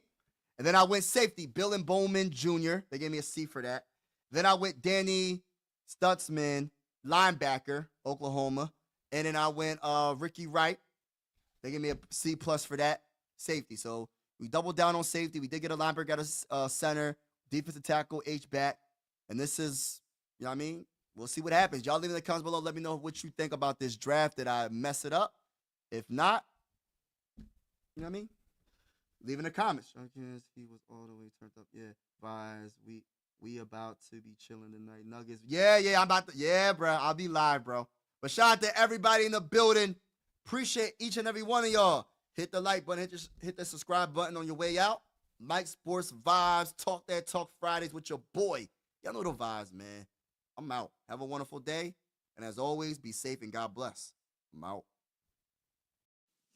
And then I went safety, Bill and Bowman Jr. They gave me a C for that. Then I went Danny Stutzman, linebacker, Oklahoma. And then I went Ricky Wright. They gave me a C+ for that, safety. So we doubled down on safety. We did get a linebacker, got a center, defensive tackle, H-back. And this is, you know what I mean? We'll see what happens. Y'all leave in the comments below. Let me know what you think about this draft. Did I mess it up? If not, You know what I mean? Leave in the comments. He was all the way turned up. Yeah, Vibez, we about to be chilling tonight. Nuggets. Yeah, I'm about to. Yeah, bro. I'll be live, bro. But shout out to everybody in the building. Appreciate each and every one of y'all. Hit the like button. Hit the subscribe button on your way out. Mike Sports Vibes. Talk That Talk Fridays with your boy. Y'all know the vibes, man. I'm out. Have a wonderful day. And as always, be safe and God bless. I'm out.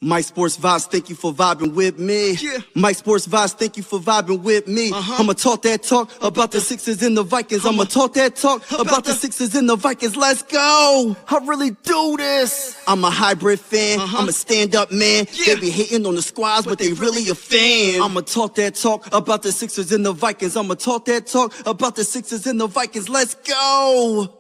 Mike Sports Vibes, thank you for vibing with me. Yeah. Mike Sports Vibes, thank you for vibing with me. I'ma talk that talk about the Sixers and the Vikings. I'ma talk that talk about the Sixers and the Vikings. Let's go. I really do this. I'm a hybrid fan. I'm a stand-up man. Yeah. They be hating on the squads, but they really a fan. I'ma talk that talk about the Sixers and the Vikings. I'ma talk that talk about the Sixers and the Vikings. Let's go.